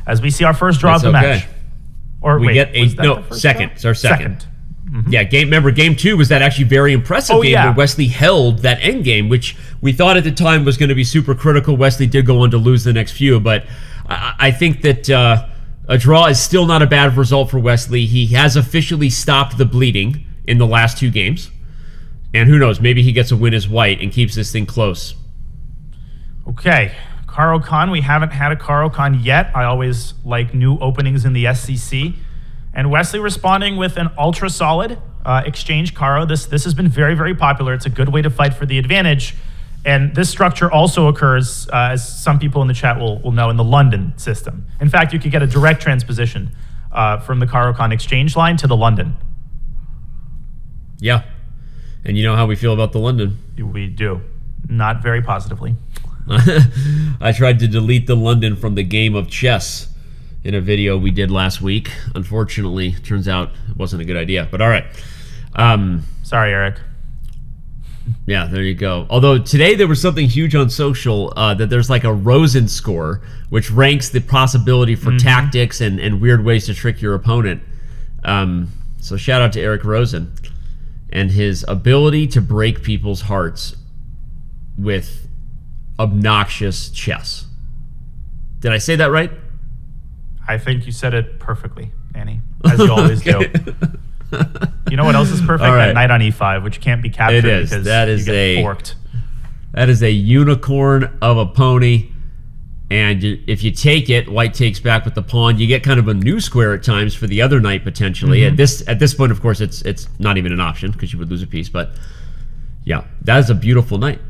as we see our first draw of the match. Or we get second. It's our second. Mm-hmm. Yeah, remember game 2 was that actually very impressive game where Wesley held that end game, which we thought at the time was going to be super critical. Wesley did go on to lose the next few, but I think that a draw is still not a bad result for Wesley. He has officially stopped the bleeding in the last 2 games. And who knows, maybe he gets a win as white and keeps this thing close. Okay, Caro-Kann. We haven't had a Caro-Kann yet. I always like new openings in the SCC. And Wesley responding with an ultra solid exchange Caro. This has been very, very popular. It's a good way to fight for the advantage. And this structure also occurs, as some people in the chat will know, in the London system. In fact, you could get a direct transposition from the Caro-Kann exchange line to the London. Yeah. And you know how we feel about the London. We do. Not very positively. I tried to delete the London from the game of chess in a video we did last week. Unfortunately, turns out it wasn't a good idea. But all right. Sorry, Eric. Yeah, there you go. Although today there was something huge on social that there's like a Rosen score, which ranks the possibility for tactics and weird ways to trick your opponent. So shout out to Eric Rosen and his ability to break people's hearts with obnoxious chess. Did I say that right? I think you said it perfectly, Danny, as you always do. You know what else is perfect? That knight on e5, which can't be captured because you get forked. That is a unicorn of a pony, and if you take it, white takes back with the pawn. You get kind of a new square at times for the other knight potentially. At this point, of course, it's not even an option because you would lose a piece. But yeah, that is a beautiful knight.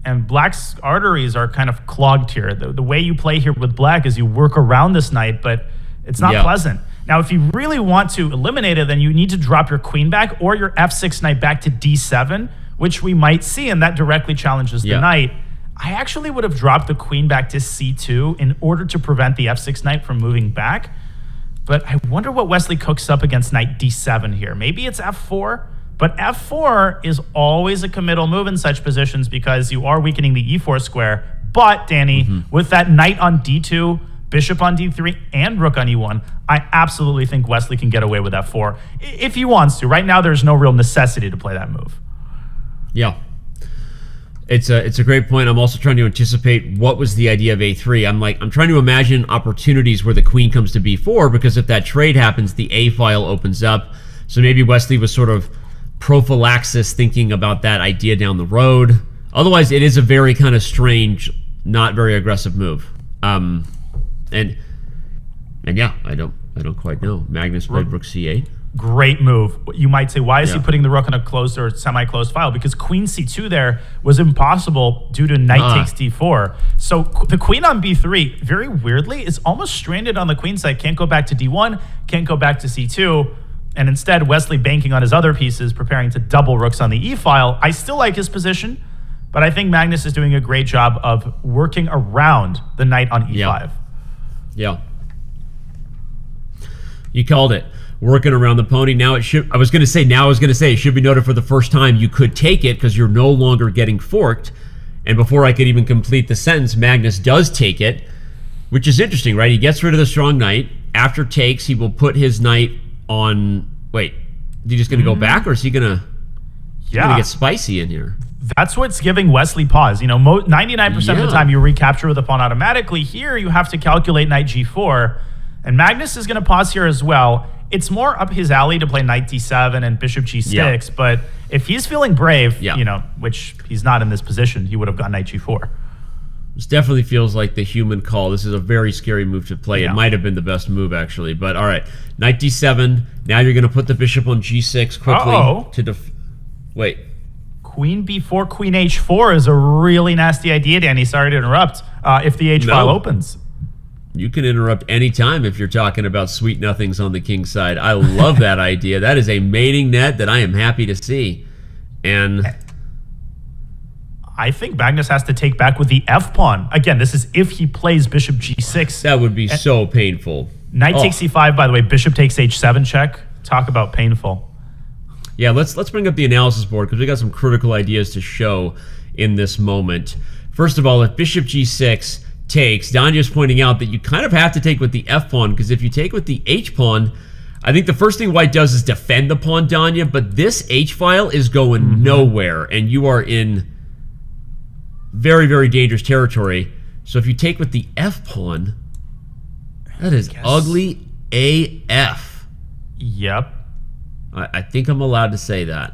And black's arteries are kind of clogged here. The way you play here with black is you work around this knight, but it's not pleasant. Now, if you really want to eliminate it, then you need to drop your queen back or your f6 knight back to d7, which we might see, and that directly challenges the knight. I actually would have dropped the queen back to c2 in order to prevent the f6 knight from moving back. But I wonder what Wesley cooks up against knight d7 here. Maybe it's f4? But f4 is always a committal move in such positions because you are weakening the e4 square. But, Danny, with that knight on d2, bishop on d3, and rook on e1, I absolutely think Wesley can get away with f4 if he wants to. Right now, there's no real necessity to play that move. Yeah. It's a great point. I'm also trying to anticipate what was the idea of a3. I'm trying to imagine opportunities where the queen comes to b4, because if that trade happens, the a file opens up. So maybe Wesley was sort of prophylaxis thinking about that idea down the road. Otherwise, it is a very kind of strange, not very aggressive move. And yeah, I don't quite know. Magnus played rook c8. Great move. You might say, why is he putting the rook on a closed or semi-closed file? Because queen c2 there was impossible due to knight takes d4. So the queen on b3, very weirdly, is almost stranded on the queen side. Can't go back to d1, can't go back to c2. And instead, Wesley banking on his other pieces, preparing to double rooks on the e-file. I still like his position, but I think Magnus is doing a great job of working around the knight on e5. Yeah. You called it. Working around the pony. Now it should, I was going to say it should be noted for the first time you could take it because you're no longer getting forked. And before I could even complete the sentence, Magnus does take it, which is interesting, right? He gets rid of the strong knight. After takes, he will put his knight on... Wait, is he just going to go back, or is he going to get spicy in here? That's what's giving Wesley pause. You know, 99% of the time you recapture with the pawn automatically. Here you have to calculate knight g4, and Magnus is going to pause here as well. It's more up his alley to play knight d7 and bishop g6, but if he's feeling brave, you know, which he's not in this position, he would have gone knight g4. This definitely feels like the human call. This is a very scary move to play. It might have been the best move, actually. But all right, knight d7. Now you're going to put the bishop on g6 quickly. Wait. Queen b4, queen h4 is a really nasty idea, Danny. Sorry to interrupt. If the h-file opens. You can interrupt any time if you're talking about sweet nothings on the king's side. I love that idea. That is a mating net that I am happy to see. And... I think Magnus has to take back with the f-pawn. Again, this is if he plays bishop g6. That would be so painful. Knight takes c5, by the way. Bishop takes h7 check. Talk about painful. Yeah, let's bring up the analysis board because we got some critical ideas to show in this moment. First of all, if bishop g6 takes. Danya's pointing out that you kind of have to take with the F pawn, because if you take with the H pawn, I think the first thing white does is defend the pawn, Danya, but this H file is going nowhere, and you are in very, very dangerous territory. So if you take with the F pawn, that is ugly AF. Yep. I think I'm allowed to say that.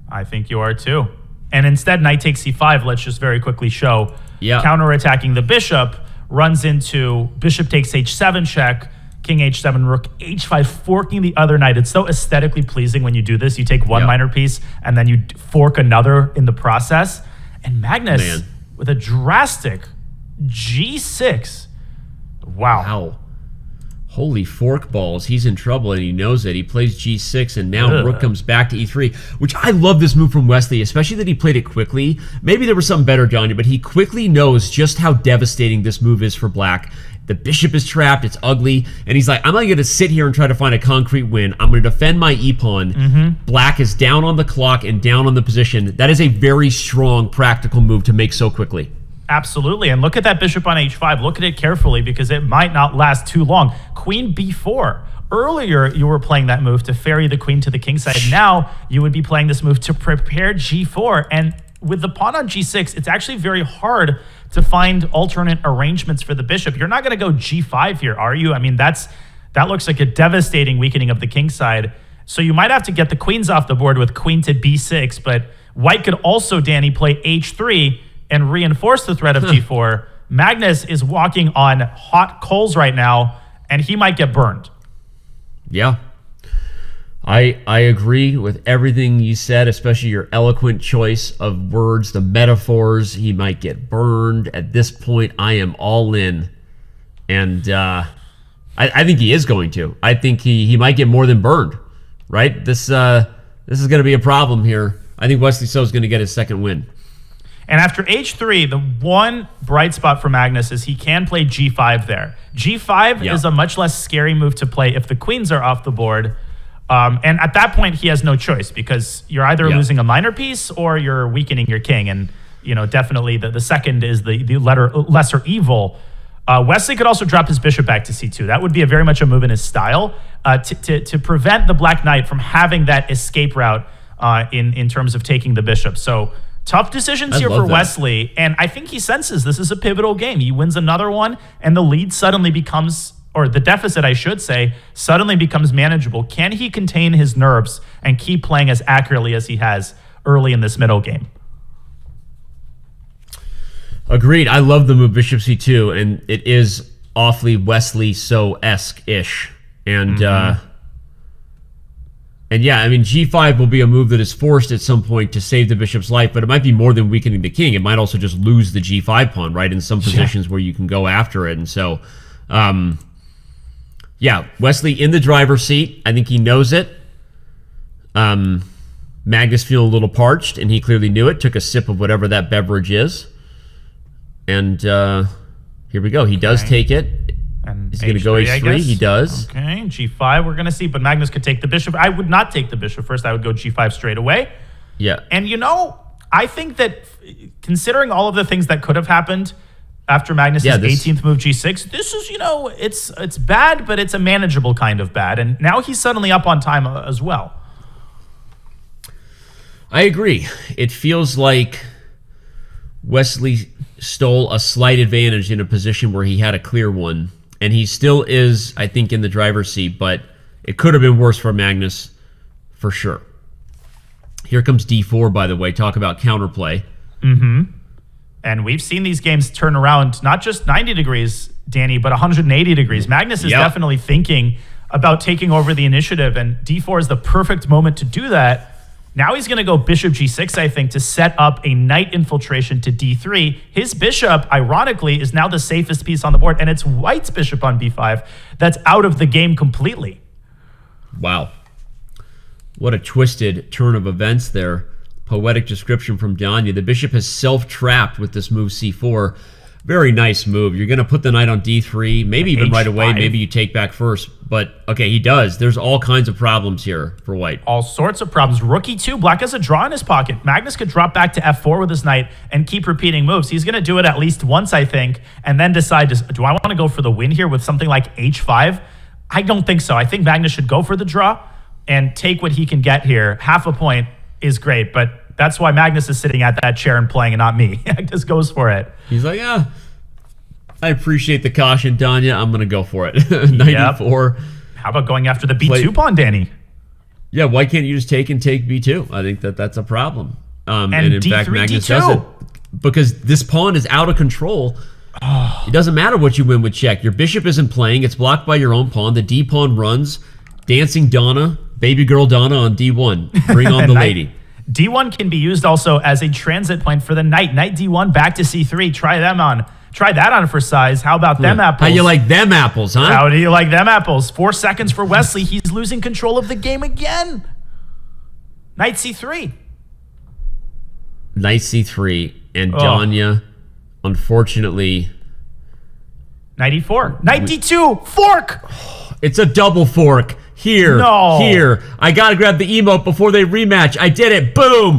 I think you are too. And instead, knight takes c5, let's just very quickly show. Yeah. Counterattacking the bishop, runs into bishop takes h7 check, king h7, rook h5, forking the other knight. It's so aesthetically pleasing when you do this. You take one minor piece, and then you fork another in the process. And Magnus, with a drastic g6. Wow. Holy fork balls. He's in trouble, and he knows it. He plays g6, and now rook comes back to e3, which I love this move from Wesley, especially that he played it quickly. Maybe there was something better, Johnny, but he quickly knows just how devastating this move is for black. The bishop is trapped. It's ugly. And he's like, I'm not going to sit here and try to find a concrete win. I'm going to defend my e-pawn. Black is down on the clock and down on the position. That is a very strong, practical move to make so quickly. Absolutely. And look at that bishop on h5. Look at it carefully, because it might not last too long. Queen b4. Earlier, you were playing that move to ferry the queen to the king side. Now, you would be playing this move to prepare g4. And with the pawn on g6, it's actually very hard to find alternate arrangements for the bishop. You're not going to go g5 here, are you? I mean, that looks like a devastating weakening of the king side. So you might have to get the queens off the board with queen to b6. But white could also, Danny, play h3 and reinforce the threat of g4. Magnus is walking on hot coals right now, and he might get burned. Yeah. I agree with everything you said, especially your eloquent choice of words, the metaphors. He might get burned. At this point, I am all in. And I think he is going to. I think he might get more than burned, right? This is going to be a problem here. I think Wesley So is going to get his second win. And after h3, the one bright spot for Magnus is he can play g5 there. g5 is a much less scary move to play if the queens are off the board. And at that point, he has no choice, because you're either losing a minor piece or you're weakening your king. And, you know, definitely the second is the lesser evil. Wesley could also drop his bishop back to c2. That would be very much a move in his style to prevent the black knight from having that escape route in terms of taking the bishop. So tough decisions here for Wesley, and I think he senses this is a pivotal game. He wins another one, and the lead suddenly becomes, or the deficit, I should say, suddenly becomes manageable. Can he contain his nerves and keep playing as accurately as he has early in this middle game? Agreed. I love the move bishop c2, and it is awfully Wesley So-esque-ish. And yeah, I mean, g5 will be a move that is forced at some point to save the bishop's life, but it might be more than weakening the king. It might also just lose the g5 pawn, right, in some positions where you can go after it. And so, yeah, Wesley in the driver's seat. I think he knows it. Magnus feeling a little parched, and he clearly knew it. Took a sip of whatever that beverage is. And here we go. He does take it. And he's going to go h3. He does. Okay, g5 we're going to see, but Magnus could take the bishop. I would not take the bishop first. I would go g5 straight away. Yeah. And, you know, I think that considering all of the things that could have happened after Magnus's 18th move g6, this is, you know, it's bad, but it's a manageable kind of bad. And now he's suddenly up on time as well. I agree. It feels like Wesley stole a slight advantage in a position where he had a clear one. And he still is, I think, in the driver's seat, but it could have been worse for Magnus, for sure. Here comes d4, by the way. Talk about counterplay. And we've seen these games turn around not just 90 degrees, Danny, but 180 degrees. Magnus is definitely thinking about taking over the initiative, and d4 is the perfect moment to do that. Now he's going to go bishop g6, I think, to set up a knight infiltration to d3. His bishop, ironically, is now the safest piece on the board, and it's white's bishop on b5 that's out of the game completely. Wow. What a twisted turn of events there. Poetic description from Danya. The bishop has self-trapped with this move c4. Very nice move. You're going to put the knight on d3, maybe even right away. Maybe you take back first. But, okay, he does. There's all kinds of problems here for white. All sorts of problems. Rook e2. Black has a draw in his pocket. Magnus could drop back to f4 with his knight and keep repeating moves. He's going to do it at least once, I think, and then decide, do I want to go for the win here with something like h5? I don't think so. I think Magnus should go for the draw and take what he can get here. Half a point is great, but that's why Magnus is sitting at that chair and playing and not me. Magnus goes for it. He's like, yeah, I appreciate the caution, Danya. I'm going to go for it. 94. Yep. How about going after the b2 pawn, Danny? Yeah, why can't you just take b2? I think that's a problem. And in D3, fact, Magnus D2. does it because this pawn is out of control. Oh. It doesn't matter what you win with check. Your bishop isn't playing. It's blocked by your own pawn. The d pawn runs. Dancing Donna, baby girl Donna on d1. Bring on the lady. D1 can be used also as a transit point for the knight. Knight D1 back to C3. Try that on for size. How about them apples? How you like them apples, huh? How do you like them apples? 4 seconds for Wesley. He's losing control of the game again. Knight C3. Knight C3. And Danya, unfortunately... Knight E4. Knight D2. Fork. It's a double fork. Here. I gotta grab the emote before they rematch. I did it. Boom.